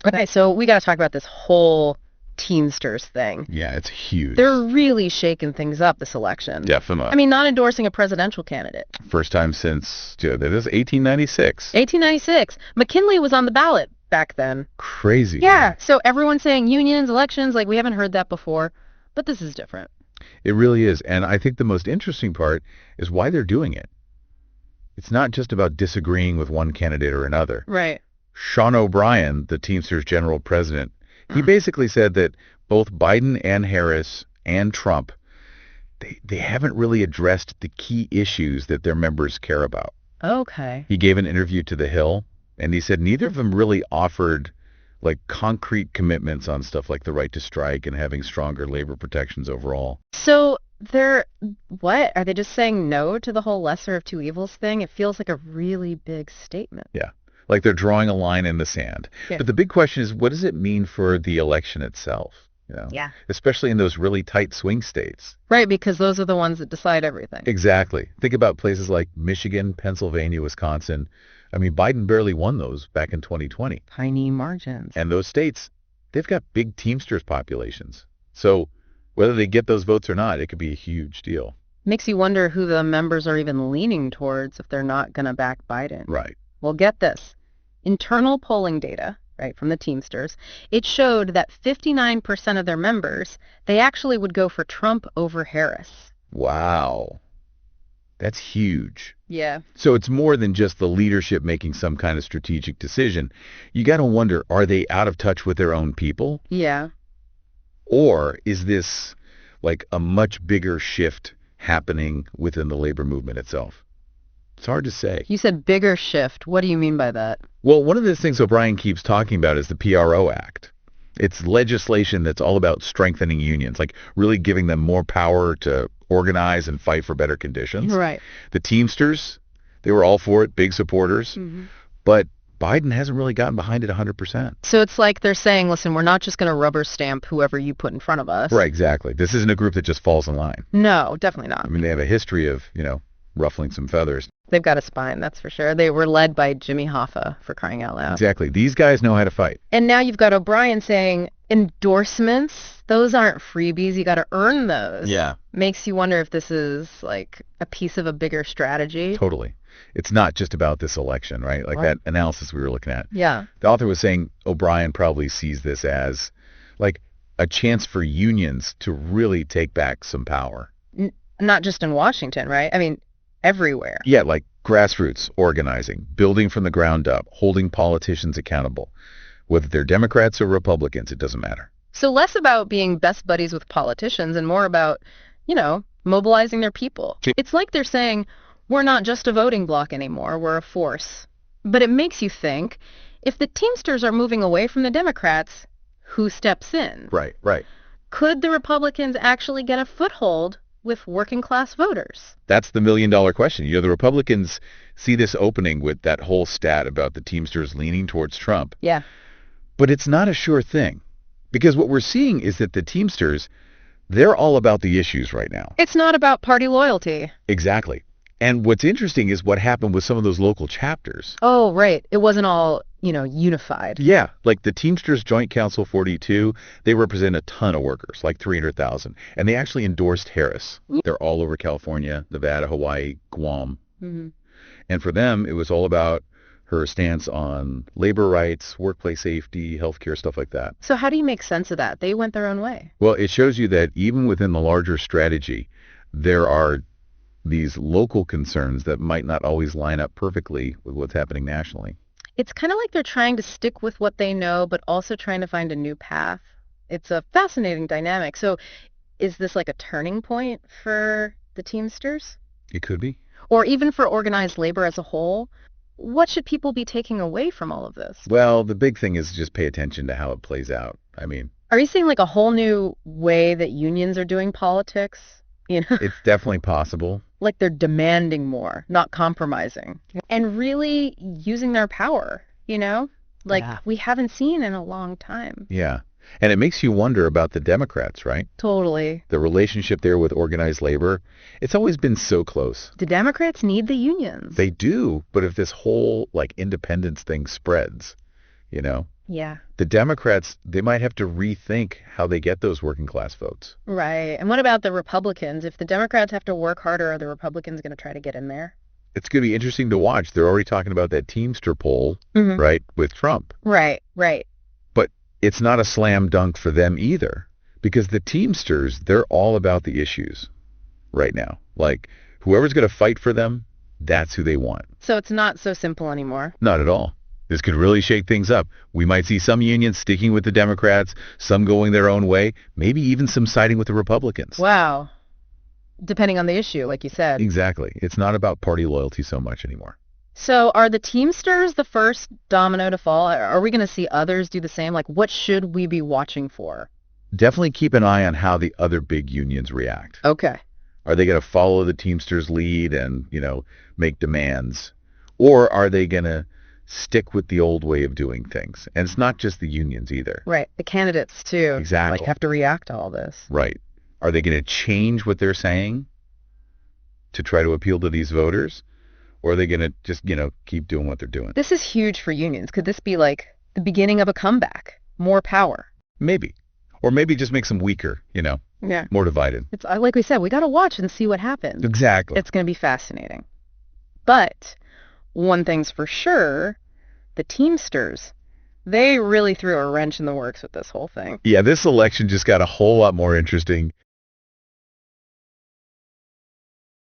Okay, so we got to talk about this whole Teamsters thing. Yeah, it's huge. They're really shaking things up this election. Definitely. I mean, not endorsing a presidential candidate. First time since, this is 1896. 1896. McKinley was on the ballot back then. Crazy. Yeah, so everyone's saying unions, elections, like we haven't heard that before, but this is different. It really is. And I think the most interesting part is why they're doing it. It's not just about disagreeing with one candidate or another. Right. Sean O'Brien, the Teamsters general president, he basically said that both Biden and Harris and Trump, they haven't really addressed the key issues that their members care about. Okay. He gave an interview to The Hill, and he said neither of them really offered like concrete commitments on stuff like the right to strike and having stronger labor protections overall. So what? Are they just saying no to the whole lesser of two evils thing? It feels like a really big statement. Yeah. Like they're drawing a line in the sand. Yeah. But the big question is, what does it mean for the election itself? Yeah. Especially in those really tight swing states. Right, because those are the ones that decide everything. Exactly. Think about places like Michigan, Pennsylvania, Wisconsin. I mean, Biden barely won those back in 2020. Tiny margins. And those states, they've got big Teamsters populations. So whether they get those votes or not, it could be a huge deal. Makes you wonder who the members are even leaning towards if they're not going to back Biden. Right. Well, get this. Internal polling data, right, from the Teamsters, it showed that 59% of their members, they actually would go for Trump over Harris. Wow. That's huge. Yeah. So it's more than just the leadership making some kind of strategic decision. You got to wonder, are they out of touch with their own people? Yeah. Or is this like a much bigger shift happening within the labor movement itself? It's hard to say. You said bigger shift. What do you mean by that? Well, one of the things O'Brien keeps talking about is the PRO Act. It's legislation that's all about strengthening unions, like really giving them more power to organize and fight for better conditions. Right. The Teamsters, they were all for it, big supporters. Mm-hmm. But Biden hasn't really gotten behind it 100%. So it's like they're saying, listen, we're not just going to rubber stamp whoever you put in front of us. Right, exactly. This isn't a group that just falls in line. No, definitely not. I mean, they have a history of, ruffling some feathers. They've got a spine, that's for sure. They were led by Jimmy Hoffa, for crying out loud. Exactly. These guys know how to fight. And now you've got O'Brien saying endorsements, those aren't freebies. You got to earn those. Yeah. Makes you wonder if this is like a piece of a bigger strategy. Totally. It's not just about this election, right? Like that analysis we were looking at. Yeah. The author was saying O'Brien probably sees this as like a chance for unions to really take back some power. Not just in Washington, right? I mean, everywhere. Yeah, like grassroots organizing, building from the ground up, holding politicians accountable. Whether they're Democrats or Republicans, it doesn't matter. So less about being best buddies with politicians and more about, mobilizing their people. It's like they're saying, we're not just a voting bloc anymore, we're a force. But it makes you think, if the Teamsters are moving away from the Democrats, who steps in? Right, right. Could the Republicans actually get a foothold with working class voters? That's the million-dollar question. The Republicans see this opening with that whole stat about the Teamsters leaning towards Trump. Yeah. But it's not a sure thing. Because what we're seeing is that the Teamsters, they're all about the issues right now. It's not about party loyalty. Exactly. And what's interesting is what happened with some of those local chapters. Oh, right. It wasn't all, unified. Yeah, like the Teamsters Joint Council 42, they represent a ton of workers, like 300,000. And they actually endorsed Harris. They're all over California, Nevada, Hawaii, Guam. Mm-hmm. And for them, it was all about her stance on labor rights, workplace safety, healthcare, stuff like that. So how do you make sense of that? They went their own way. Well, it shows you that even within the larger strategy, there are these local concerns that might not always line up perfectly with what's happening nationally. It's kind of like they're trying to stick with what they know, but also trying to find a new path. It's a fascinating dynamic. So is this like a turning point for the Teamsters? It could be. Or even for organized labor as a whole? What should people be taking away from all of this? Well, the big thing is just pay attention to how it plays out. I mean, are you seeing like a whole new way that unions are doing politics? It's definitely possible. Like they're demanding more, not compromising, and really using their power, like we haven't seen in a long time. Yeah. And it makes you wonder about the Democrats, right? Totally. The relationship there with organized labor, it's always been so close. The Democrats need the unions. They do, but if this whole independence thing spreads, Yeah. The Democrats, they might have to rethink how they get those working class votes. Right. And what about the Republicans? If the Democrats have to work harder, are the Republicans going to try to get in there? It's going to be interesting to watch. They're already talking about that Teamster poll, Mm-hmm. right, with Trump. Right, right. But it's not a slam dunk for them either, because the Teamsters, they're all about the issues right now. Like, whoever's going to fight for them, that's who they want. So it's not so simple anymore. Not at all. This could really shake things up. We might see some unions sticking with the Democrats, some going their own way, maybe even some siding with the Republicans. Wow. Depending on the issue, like you said. Exactly. It's not about party loyalty so much anymore. So are the Teamsters the first domino to fall? Are we going to see others do the same? Like, what should we be watching for? Definitely keep an eye on how the other big unions react. Okay. Are they going to follow the Teamsters' lead and, make demands? Or are they going to stick with the old way of doing things? And it's not just the unions either. Right. The candidates, too. Exactly. Like, have to react to all this. Right. Are they going to change what they're saying to try to appeal to these voters? Or are they going to just, keep doing what they're doing? This is huge for unions. Could this be like the beginning of a comeback? More power? Maybe. Or maybe just makes them weaker, Yeah. more divided. It's like we said, we got to watch and see what happens. Exactly. It's going to be fascinating. But one thing's for sure, the Teamsters, they really threw a wrench in the works with this whole thing. Yeah, this election just got a whole lot more interesting